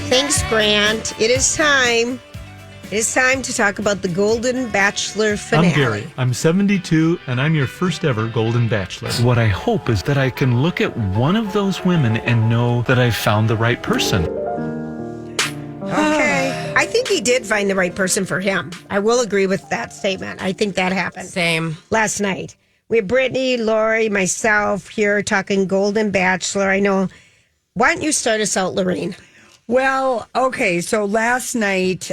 Thanks, Grant. It is time. It is time to talk about the Golden Bachelor finale. I'm Gerry. I'm 72, and I'm your first ever Golden Bachelor. What I hope is that I can look at one of those women and know that I've found the right person. Okay. I think he did find the right person for him. I will agree with that statement. I think that happened. Same. Last night. We have Brittany, Lori, myself here talking Golden Bachelor. I know. Why don't you start us out, Lorraine? Well, okay. So last night,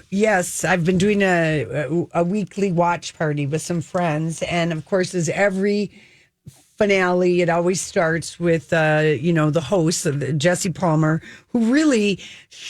yes, I've been doing a weekly watch party with some friends. And of course, as every finale, it always starts with, the host, Jesse Palmer, who really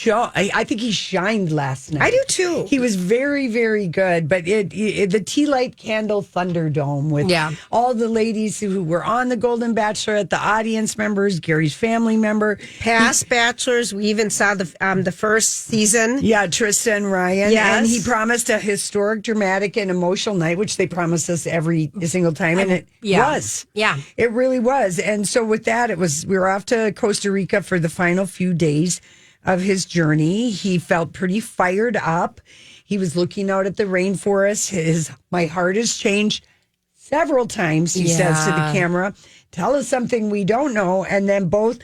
I think he shined last night. I do too. He was very, very good. But the Tea Light Candle Thunderdome with all the ladies who were on the Golden Bachelor, the audience members, Gary's family member, past bachelors. We even saw the first season. Yeah, Trista and Ryan. Yes. And he promised a historic, dramatic, and emotional night, which they promise us every single time. And it was. Yeah. It really was. And so with that, we were off to Costa Rica for the final few days of his journey. He felt pretty fired up. He was looking out at the rainforest. My heart has changed several times, he says to the camera. Tell us something we don't know. And then both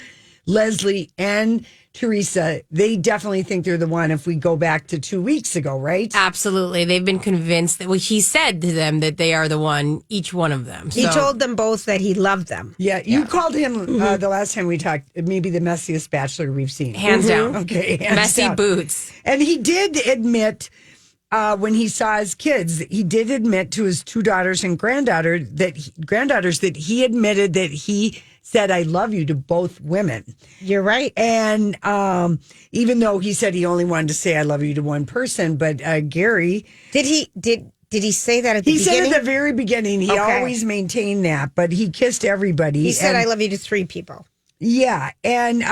Leslie and Theresa, they definitely think they're the one if we go back to 2 weeks ago, right? Absolutely. They've been convinced that he said to them that they are the one, each one of them. He told them both that he loved them. Yeah, you called him the last time we talked, maybe the messiest bachelor we've seen. Hands down. Okay. Messy down. boots. And he did admit when he saw his kids, he did admit to his two daughters and granddaughters that he admitted that he said, "I love you" to both women. You're right. And even though he said he only wanted to say "I love you" to one person, but Gerry, did he say that at the beginning? He said at the very beginning. He always maintained that, but he kissed everybody. He said, "I love you" to three people. Yeah, and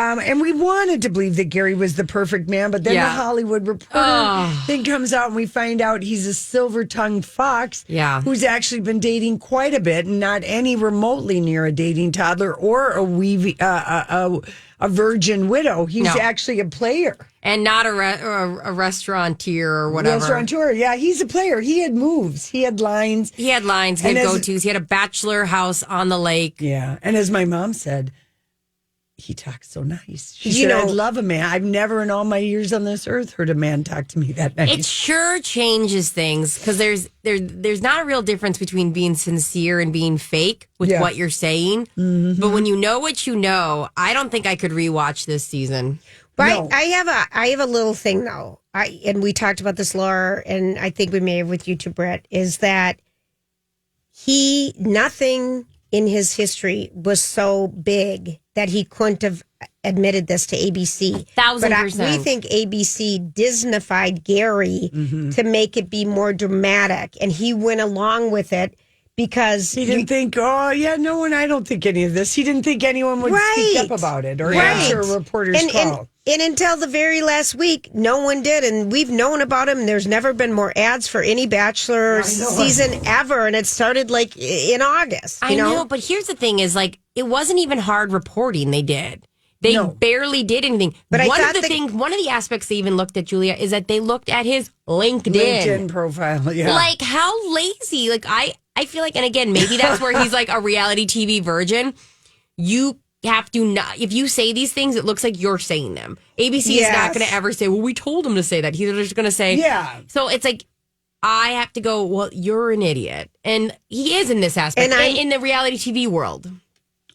we wanted to believe that Gerry was the perfect man, but then the Hollywood Reporter thing comes out, and we find out he's a silver-tongued fox who's actually been dating quite a bit, and not any remotely near a dating toddler or a virgin widow. He's actually a player. And not a restaurateur or whatever. Restaurateur, yeah, he's a player. He had moves. He had lines. He had go-tos. He had a bachelor house on the lake. Yeah, and as my mom said, he talks so nice. She said, "I love a man. I've never in all my years on this earth heard a man talk to me that nice." It sure changes things because there's not a real difference between being sincere and being fake with what you're saying. Mm-hmm. But when you know what you know, I don't think I could rewatch this season. But No. I have a little thing though. And we talked about this, Laura, and I think we may have with you too, Brett, is that nothing in his history was so big that he couldn't have admitted this to ABC. 1,000%. But we think ABC Disneyfied Gerry to make it be more dramatic. And he went along with it because he didn't think, I don't think any of this. He didn't think anyone would speak up about it or answer a reporter's call. And until the very last week, no one did. And we've known about him. There's never been more ads for any Bachelor season ever. And it started like in August. I know, but here's the thing is it wasn't even hard reporting they did. They barely did anything. But one of the aspects they even looked at, Julia, is that they looked at his LinkedIn profile. Yeah. Like, how lazy. Like, I feel like, and again, maybe that's where he's like a reality TV virgin. You have to not, if you say these things, it looks like you're saying them. ABC is not going to ever say, well, we told him to say that. He's just going to say, So it's like, I have to go, well, you're an idiot. And he is in this aspect, in the reality TV world.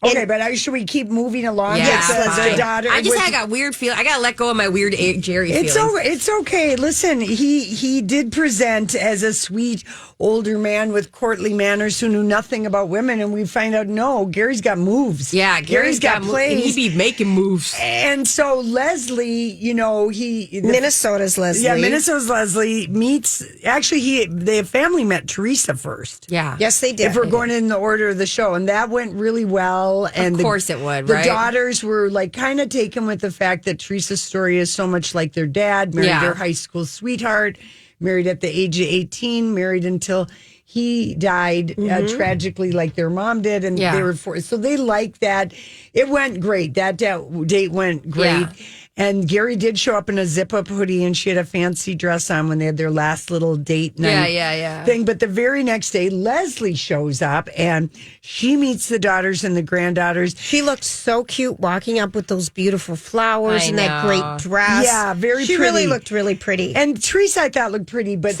Okay, but should we keep moving along? Yeah, the daughter. I got weird feeling. I got to let go of my weird Gerry feelings. It's okay. Listen, he did present as a sweet older man with courtly manners who knew nothing about women, and we find out no, Gary's got moves. Yeah, Gary's got plays. And he be making moves. And so Leslie, Minnesota's Leslie. Yeah, Minnesota's Leslie meets. Actually, the family met Theresa first. Yeah, yes, they did. If we're going in the order of the show, and that went really well. And of course it would, the right? The daughters were kind of taken with the fact that Theresa's story is so much like their dad, married their high school sweetheart, married at the age of 18, married until he died tragically like their mom did. And they were so they liked that. It went great. That date went great. Yeah. And Gerry did show up in a zip-up hoodie, and she had a fancy dress on when they had their last little date night thing. But the very next day, Leslie shows up, and she meets the daughters and the granddaughters. She looked so cute walking up with those beautiful flowers and that great dress. Yeah, very She pretty. really looked really pretty. And Theresa, I thought, looked pretty. But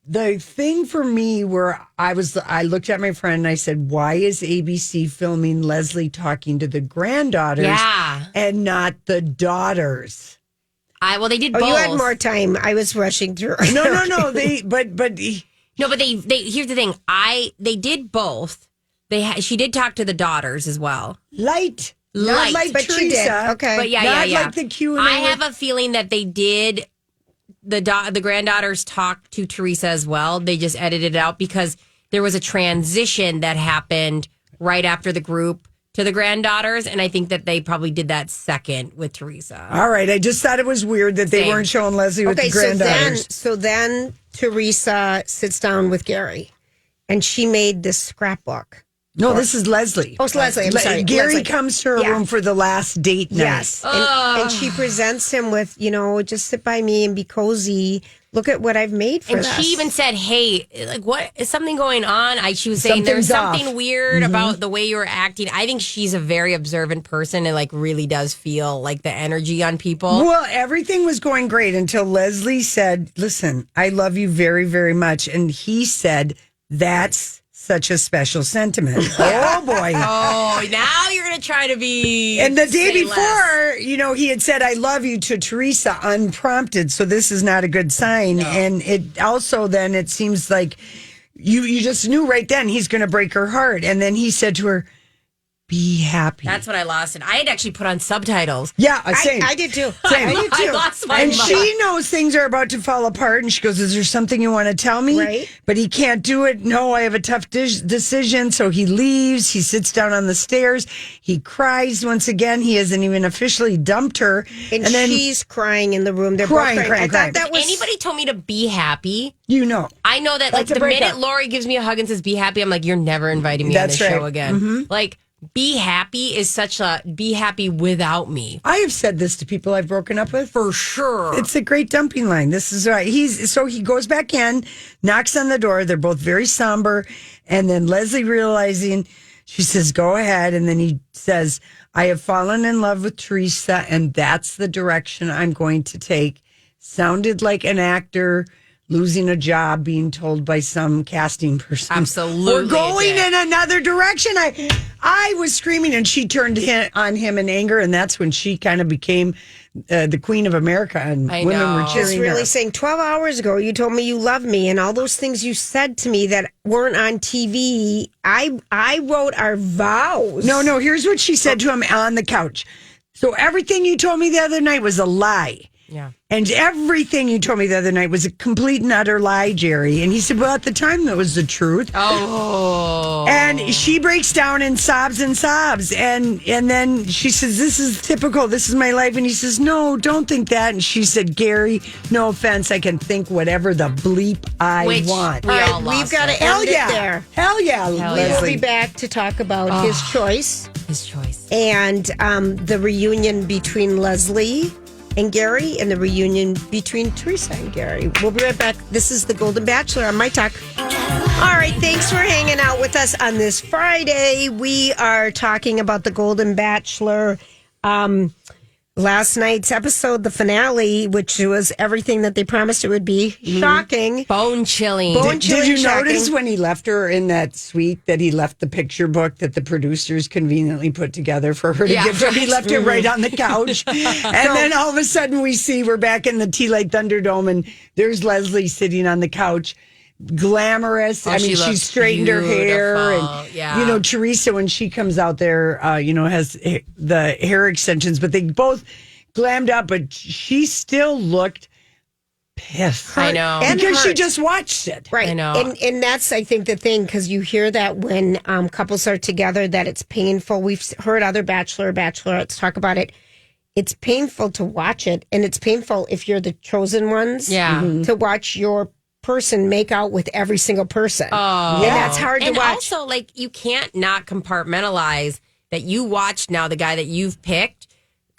the thing for me where I looked at my friend and I said, why is ABC filming Leslie talking to the granddaughters and not the daughters? They did both. You had more time. I was rushing through. No. No, but they here's the thing. They did both. She did talk to the daughters as well. Not like but Theresa. she did. Okay. But not like the Q&A. I have a feeling that they did. The granddaughters talked to Theresa as well. They just edited it out because there was a transition that happened right after the group to the granddaughters, and I think that they probably did that second with Theresa. All right, I just thought it was weird that they weren't showing Leslie with the granddaughters. So then Theresa sits down with Gerry, and she made this scrapbook. No, this is Leslie. Oh, it's Leslie. I'm sorry. Gerry Leslie. comes to her room for the last date night. Yes. And she presents him with, just sit by me and be cozy. Look at what I've made for us. And she even said, hey, like, what is something going on? She was saying Something's there's something off. weird about the way you were acting. I think she's a very observant person and like really does feel like the energy on people. Well, everything was going great until Leslie said, listen, I love you very, very much. And he said, that's such a special sentiment. Oh, boy. Oh, now you're going to try to be. And the day before, he had said, I love you to Theresa unprompted. So this is not a good sign. No. And it also then it seems like you just knew right then he's going to break her heart. And then he said to her, be happy. That's what I lost it. I had actually put on subtitles. Yeah, same. I did too. Same. I did too. I lost my and mind. she knows things are about to fall apart, and she goes, is there something you want to tell me? Right. But he can't do it. No, I have a tough decision. So he leaves. He sits down on the stairs. He cries once again. He hasn't even officially dumped her. And then she's crying in the room. They're Crying, both crying. crying. I thought that was... Anybody told me to be happy. I know that That's like a the minute breakup. Lori gives me a hug and says be happy, I'm like, you're never inviting me That's on this right. show again. Like, be happy is such a be happy without me. I have said this to people I've broken up with. For sure. It's a great dumping line. This is right. He goes back in, knocks on the door. They're both very somber. And then Leslie realizing, she says, go ahead. And then he says, I have fallen in love with Theresa, and that's the direction I'm going to take. Sounded like an actor losing a job, being told by some casting person. Absolutely. We're going in another direction. I was screaming, and she turned on him in anger, and that's when she kind of became the Queen of America, and women were cheering Just really her. saying, 12 hours ago, you told me you love me, and all those things you said to me that weren't on TV, I wrote our vows. No, here's what she said to him on the couch. So everything you told me the other night was a lie. Yeah. And everything you told me the other night was a complete and utter lie, Gerry. And he said, well, at the time, that was the truth. Oh. And she breaks down and sobs. And then she says, this is typical. This is my life. And he says, no, don't think that. And she said, Gerry, no offense. I can think whatever the bleep I want. We all We've lost got to it. end it there. Hell yeah. We will Leslie. be back to talk about his choice His choice. and the reunion between Leslie and Gerry and the reunion between Theresa and Gerry. We'll be right back. This is the Golden Bachelor on My Talk. All right, thanks for hanging out with us on this Friday. We are talking about the Golden Bachelor. Last night's episode, the finale, which was everything that they promised it would be. Shocking. Bone chilling. Did you shocking. notice when he left her in that suite that he left the picture book that the producers conveniently put together for her to give to him? He left it right on the couch. And then all of a sudden we're back in the Tea Light Thunderdome, and there's Leslie sitting on the couch. Glamorous. Oh, I mean, she straightened her hair. beautiful. And, Theresa, when she comes out there, has the hair extensions, but they both glammed up, but she still looked pissed. I know. Because she just watched it. Right. I know. And that's, I think, the thing, because you hear that when couples are together, that it's painful. We've heard other bachelorettes talk about it. It's painful to watch it, and it's painful if you're the chosen ones to watch your person make out with every single person. Oh. And that's hard to and watch. also, you can't not compartmentalize that you watched now the guy that you've picked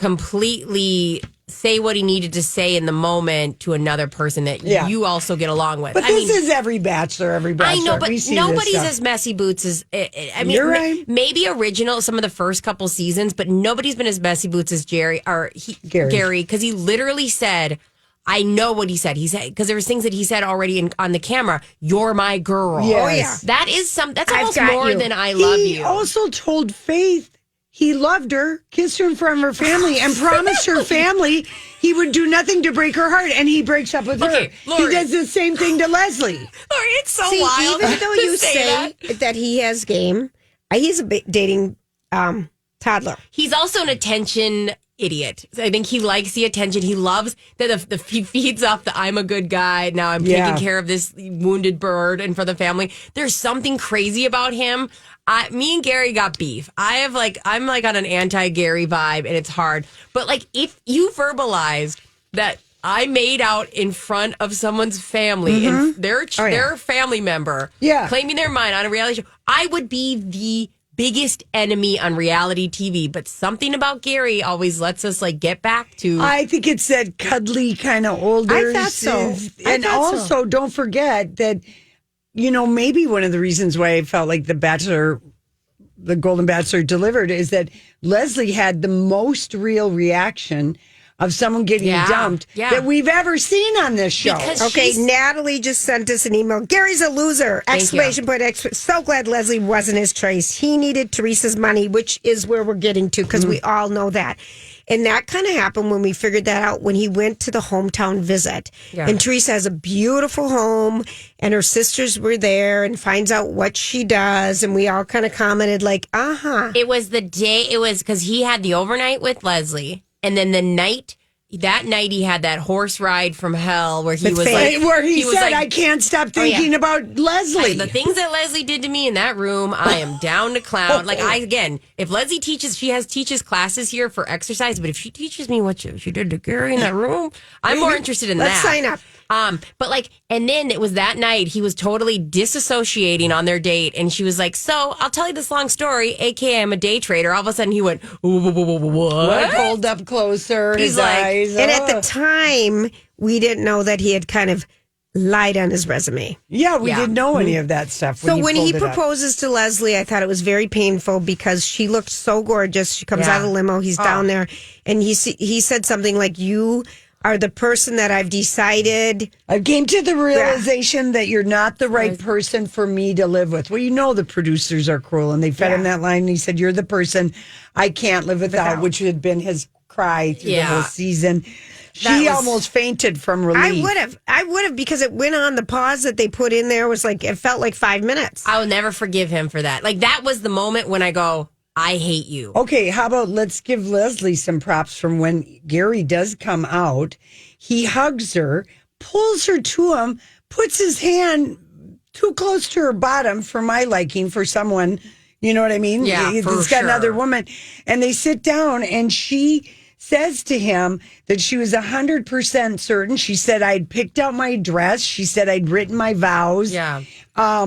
completely say what he needed to say in the moment to another person that you also get along with. But this is every bachelor. I know, but nobody's as messy boots as, I mean, You're right. Maybe original some of the first couple seasons, but nobody's been as messy boots as Gary, because he literally said, I know what he said. He said, because there was things that he said already on the camera. You're my girl. Yes. Oh, yeah. That's almost more than I love you. He also told Faith he loved her, kissed her in front of her family, and promised her family he would do nothing to break her heart, and he breaks up with her. Lori. He does the same thing to Leslie. Lori, it's so wild. Even though you say that he has game, he's dating toddler. He's also an attention idiot. I think he likes the attention. He loves that he feeds off the I'm a good guy. Now I'm taking care of this wounded bird and for the family. There's something crazy about him. Me and Gary got beef. I'm like on an anti-Gary vibe, and it's hard. But like, if you verbalized that I made out in front of someone's family and their family member, claiming they're mine on a reality show, I would be the biggest enemy on reality TV. But something about Gary always lets us like get back to. I think it's that cuddly kind of older. I thought so. And also, don't forget that, maybe one of the reasons why I felt like the Golden Bachelor delivered is that Leslie had the most real reaction of someone getting dumped that we've ever seen on this show. Okay, Natalie just sent us an email. Gary's a loser! Exclamation point! So glad Leslie wasn't his choice. He needed Theresa's money, which is where we're getting to, because we all know that. And that kind of happened when we figured that out when he went to the hometown visit. Yeah. And Theresa has a beautiful home, and her sisters were there, and finds out what she does. And we all kind of commented like, It was because he had the overnight with Leslie. And then that night he had that horse ride from hell where he was like, where he said, I can't stop thinking about Leslie. The things that Leslie did to me in that room, I am down to clown. Like, if Leslie teaches classes here for exercise, but if she teaches me what she did to Gerry in that room, I'm more interested in that. Let's sign up. And then it was that night he was totally disassociating on their date, and she was like, "So I'll tell you this long story, aka I'm a day trader." All of a sudden he went, "What?" Pulled up closer. He's his like, eyes. And at the time, we didn't know that he had kind of lied on his resume. Yeah, we didn't know any of that stuff. So when he proposes to Leslie, I thought it was very painful because she looked so gorgeous. She comes out of the limo. He's down there, and he said something like, "You are the person that I've decided." I came to the realization that you're not the right person for me to live with. Well, the producers are cruel, and they fed him that line, and he said, "You're the person I can't live without," which had been his cry through the whole season. She almost fainted from relief. I would have, because it went on. The pause that they put in there was like, it felt like 5 minutes. I will never forgive him for that. Like, that was the moment when I go, I hate you. Okay, how about let's give Leslie some props from when Gerry does come out. He hugs her, pulls her to him, puts his hand too close to her bottom for my liking, for someone, you know what I mean? Yeah, He's got another woman. And they sit down, and she says to him that she was 100% certain. She said, I'd picked out my dress. She said, I'd written my vows. Yeah.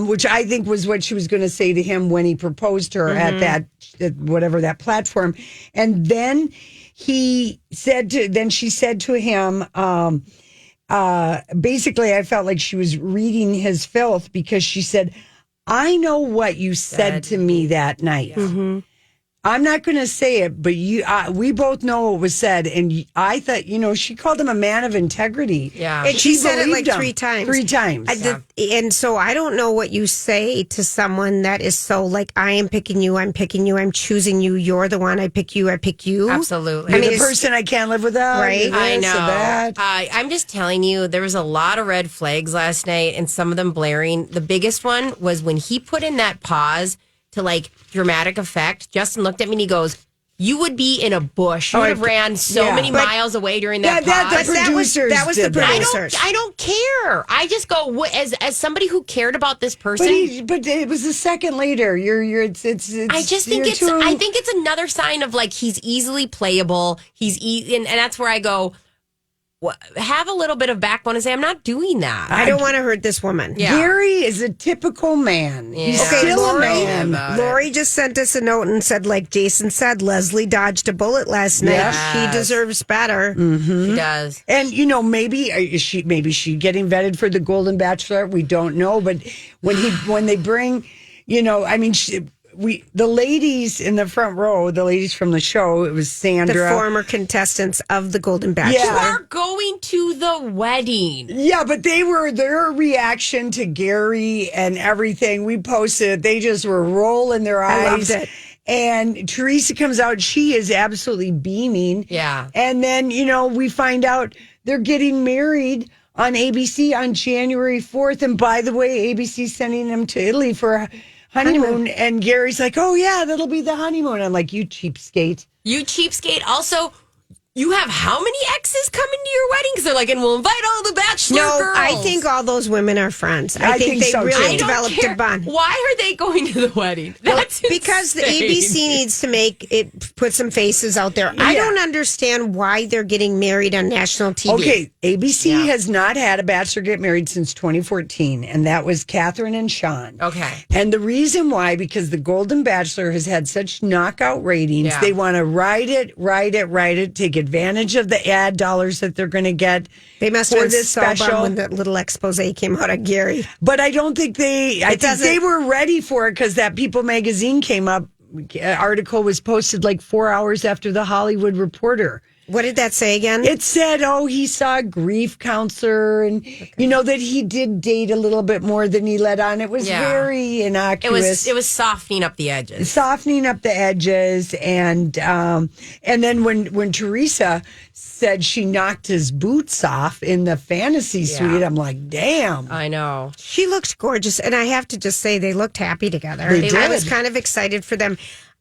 Which I think was what she was going to say to him when he proposed to her at that platform. And then she said to him, basically, I felt like she was reading his filth, because she said, I know what you said to me that night. Mm-hmm. I'm not going to say it, but we both know what was said. And I thought, she called him a man of integrity. Yeah. And she said it like 3 times. 3 times. And so I don't know what you say to someone that is so like, I am picking you, I'm choosing you, you're the one, I pick you. Absolutely. You're the person I can't live without. Right. I know. I'm just telling you, there was a lot of red flags last night, and some of them blaring. The biggest one was when he put in that pause to like dramatic effect. Justin looked at me and he goes, "You would be in a bush. You would have ran so many miles away during that pause." That was the producers. I don't care. I just go, as somebody who cared about this person. But it was a second later. I just think it's another sign of like, he's easily playable. And that's where I go, have a little bit of backbone and say, I'm not doing that. I don't want to hurt this woman. Yeah. Gary is a typical man. He's still a man. Lori just sent us a note and said, like Jason said, Leslie dodged a bullet last night. Yes. She deserves better. She does. And maybe she getting vetted for the Golden Bachelor. We don't know, but when they bring, the ladies in the front row, the ladies from the show, it was Sandra, The former contestants of the Golden Bachelor. You are going to the wedding. Yeah, but their reaction to Gerry and everything we posted, they just were rolling their eyes. I loved it. And Theresa comes out, she is absolutely beaming. Yeah. And then, we find out they're getting married on ABC on January 4th. And by the way, ABC's sending them to Italy for a honeymoon. And Gary's like, oh, yeah, that'll be the honeymoon. I'm like, you cheapskate. You cheapskate. Also, you have how many exes coming to your wedding? Because they're like, and we'll invite all the Bachelor girls. I think all those women are friends. I think they so, really too. developed a bond. Why are they going to the wedding? That's Because the insane. ABC needs to put some faces out there. I don't understand why they're getting married on national TV. Okay, ABC has not had a bachelor get married since 2014, and that was Catherine and Sean. Okay. And the reason why, because the Golden Bachelor has had such knockout ratings, they want to ride it, take advantage of the ad dollars that they're going to get. They must for have been this so special. bummed when that little expose came out of Gary. But I don't think I think they were ready for it because that People magazine came up. Article was posted like 4 hours after the Hollywood Reporter. What did that say again? It said, he saw a grief counselor and, that he did date a little bit more than he let on. It was very innocuous. It was softening up the edges. Softening up the edges. And then when Theresa said she knocked his boots off in the fantasy suite, I'm like, damn. I know. She looked gorgeous. And I have to just say, they looked happy together. They did. I was kind of excited for them.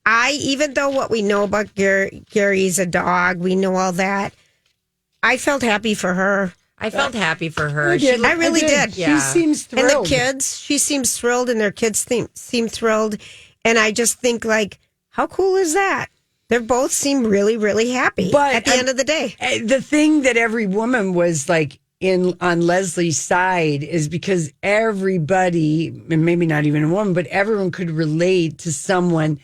Even though what we know about Gary's a dog, we know all that, I felt happy for her. I felt happy for her. I really did. Yeah. She seems thrilled. And the kids, she seems thrilled, and their kids seem thrilled. And I just think, like, how cool is that? They both seem really, really happy at the end of the day. The thing that every woman was like on Leslie's side is because everybody, and maybe not even a woman, but everyone could relate to someone.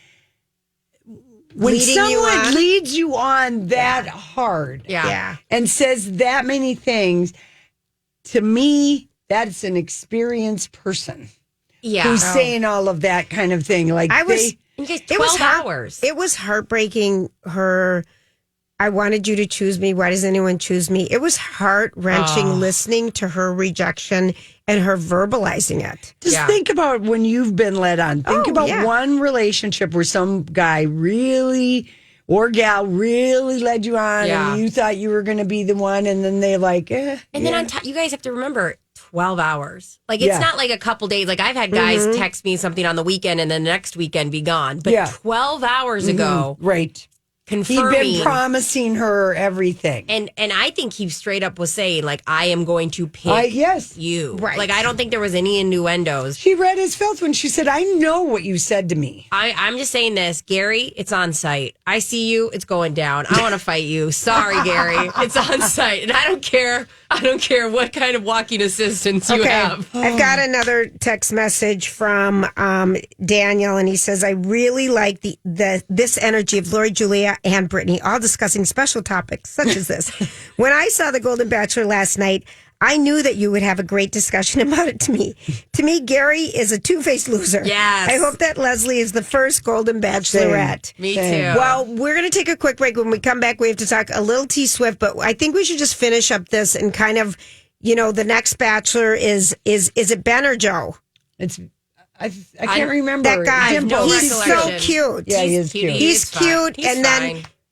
When someone leads you on that hard and says that many things, to me, that's an experienced person who's saying all of that kind of thing. Like it was hours. It was heartbreaking. I wanted you to choose me. Why does anyone choose me? It was heart-wrenching listening to her rejection and her verbalizing it. Just think about when you've been led on. Think about one relationship where some guy really or gal really led you on and you thought you were going to be the one, and then they're like, And then on top, you guys have to remember 12 hours. Like, it's not like a couple days. Like, I've had guys text me something on the weekend and then the next weekend be gone. But 12 hours ago. Right. Confirming. He'd been promising her everything. And I think he straight up was saying, like, I am going to pick you. Right. Like, I don't think there was any innuendos. She read his filth when she said, I know what you said to me. I'm just saying this. Gary, it's on site. I see you. It's going down. I want to fight you. Sorry, Gary. It's on site. And I don't care. I don't care what kind of walking assistance you have. I've got another text message from Daniel, and he says, I really like this energy of Lori, Julia, and Brittany, all discussing special topics such as this. When I saw the Golden Bachelor last night, I knew that you would have a great discussion about it to me. To me, Gary is a two-faced loser. Yes. I hope that Leslie is the first Golden Bachelorette. Me too. Well, we're going to take a quick break. When we come back, we have to talk a little T-Swift, but I think we should just finish up this and kind of, the next Bachelor is it Ben or Joe? I can't remember. That guy. No He's so cute. Yeah, he is cute. He's cute. He's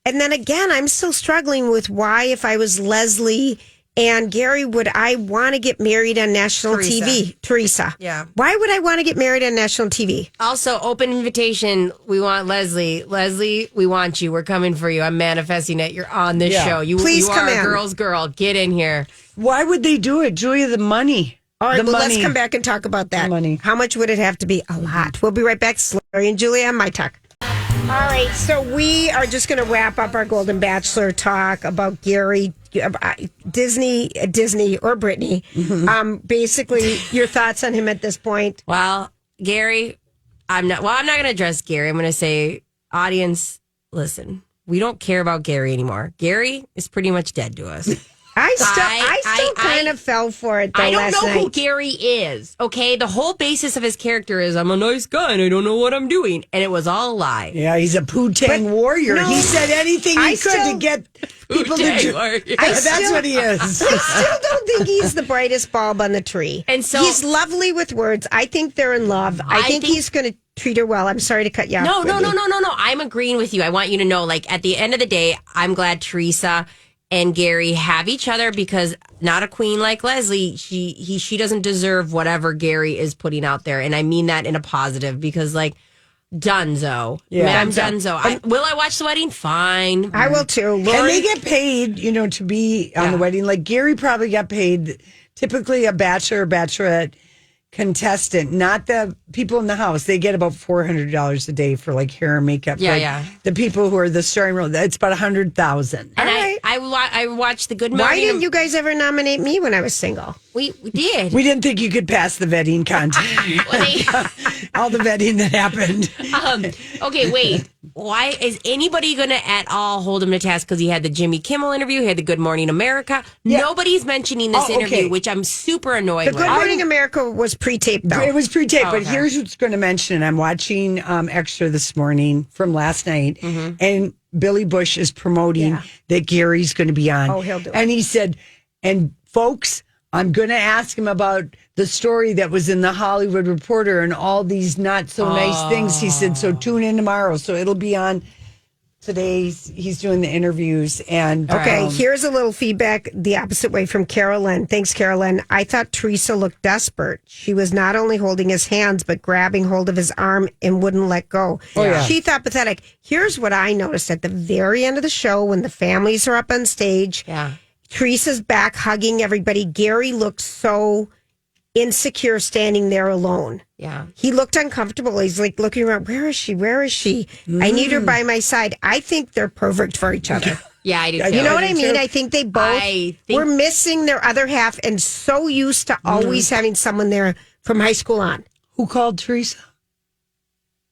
and then again, I'm still struggling with why, if I was Leslie and Gerry, would I want to get married on national TV? Theresa. Yeah. Why would I want to get married on national TV? Also, open invitation. We want Leslie. Leslie, we want you. We're coming for you. I'm manifesting it. You're on this show. Please you come are in. a girl's girl. Get in here. Why would they do it, Julia? The money. All right, the well, money. let's come back and talk about that. The money. How much would it have to be? A lot. We'll be right back. Lori and Julia on My Talk. All right, so we are just going to wrap up our Golden Bachelor talk about Gerry Disney or Brittany. Basically, your thoughts on him at this point? Well, Gerry, I'm not going to address Gerry. I'm going to say, audience, listen, we don't care about Gerry anymore. Gerry is pretty much dead to us. I still kind of fell for it, though, I don't know night. who Gerry is, okay? The whole basis of his character is, I'm a nice guy and I don't know what I'm doing. And it was all a lie. Yeah, he's a Poo-Tang warrior. no, he said anything he could to get people to do. That's what he is. I still don't think he's the brightest bulb on the tree. And so he's lovely with words. I think they're in love. I think he's going to treat her well. I'm sorry to cut you off. No. I'm agreeing with you. I want you to know, like, at the end of the day, I'm glad Theresa and Gerry have each other, because not a queen like Leslie, she doesn't deserve whatever Gerry is putting out there. And I mean that in a positive, because, like, Dunzo. Yeah. Madame Dunzo. Will I watch the wedding? Fine. I will too. And they get paid, to be on the wedding. Like Gerry probably got paid, typically a bachelor or bachelorette contestant, not the people in the house. They get about $400 a day for like hair and makeup. Yeah. The people who are the starring role, it's about $100,000. And right. I watched the Good Morning. Why didn't you guys ever nominate me when I was single? We did. We didn't think you could pass the vetting contest. All the vetting that happened. Okay, wait. Why is anybody going to at all hold him to task? Because he had the Jimmy Kimmel interview, he had the Good Morning America. Yeah. Nobody's mentioning this interview, which I'm super annoyed The with. Good Morning America was pre-taped, though. It was pre-taped, but okay. here's what's going to mention. I'm watching Extra this morning from last night, and Billy Bush is promoting that Gary's going to be on. Oh, he'll do it. And he said, and folks, I'm going to ask him about the story that was in the Hollywood Reporter and all these not so nice things. He said, so tune in tomorrow. So it'll be on today. He's doing the interviews. And Okay, here's a little feedback the opposite way from Carolyn. Thanks, Carolyn. I thought Theresa looked desperate. She was not only holding his hands, but grabbing hold of his arm and wouldn't let go. Oh, yeah. She thought pathetic. Here's what I noticed at the very end of the show when the families are up on stage. Yeah. Teresa's back hugging everybody. Gerry looked so insecure standing there alone. Yeah. He looked uncomfortable. He's like looking around. Where is she? Where is she? I need her by my side. I think they're perfect for each other. Yeah, I do too. You know what I mean? I think they both were think- missing their other half and so used to always having someone there from high school on. who called Theresa?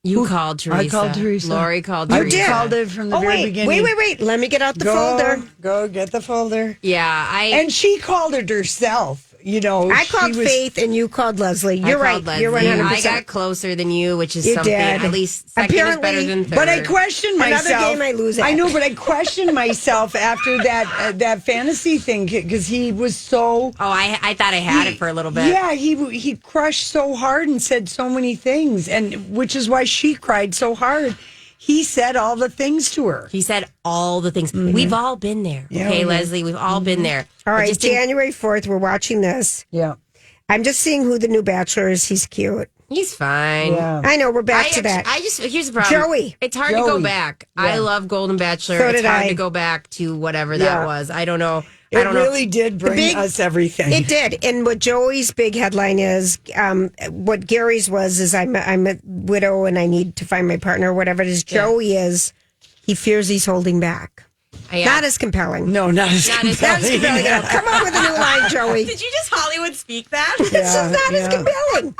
You called Theresa. I called Theresa. Lori called I Theresa. did. Called it from the very beginning. Wait. Let me get out the folder. Go get the folder. Yeah, And she called it herself. I called Faith and you called Leslie. You're right. Leslie. You're 100%. I got closer than you, which is You something. did. At least second is better Apparently, than third. But I questioned myself. Another game I lose at. I know, but I questioned myself after that fantasy thing because he was so. Oh, I thought I had it for a little bit. Yeah, he crushed so hard and said so many things, and which is why she cried so hard. He said all the things to her. He said all the things. We've all been there. Yeah, Okay, we have. Leslie, we've all been there. All I right, just didn't- January 4th, we're watching this. Yeah. I'm just seeing who the new bachelor is. He's cute. He's fine. Yeah. I know, we're back to that. Here's the problem. Joey. It's hard to go back. Yeah. I love Golden Bachelor. So it's did hard I. to go back to whatever Yeah. that was. I don't know. It I don't really know. did bring us everything. It did. And what Joey's big headline is, what Gary's is I'm a widow and I need to find my partner, whatever it is. Joey is, he fears he's holding back. Not as compelling. No, not as Not as compelling. Come up with a new line, Joey. Did you just Hollywood speak that? This is not as compelling.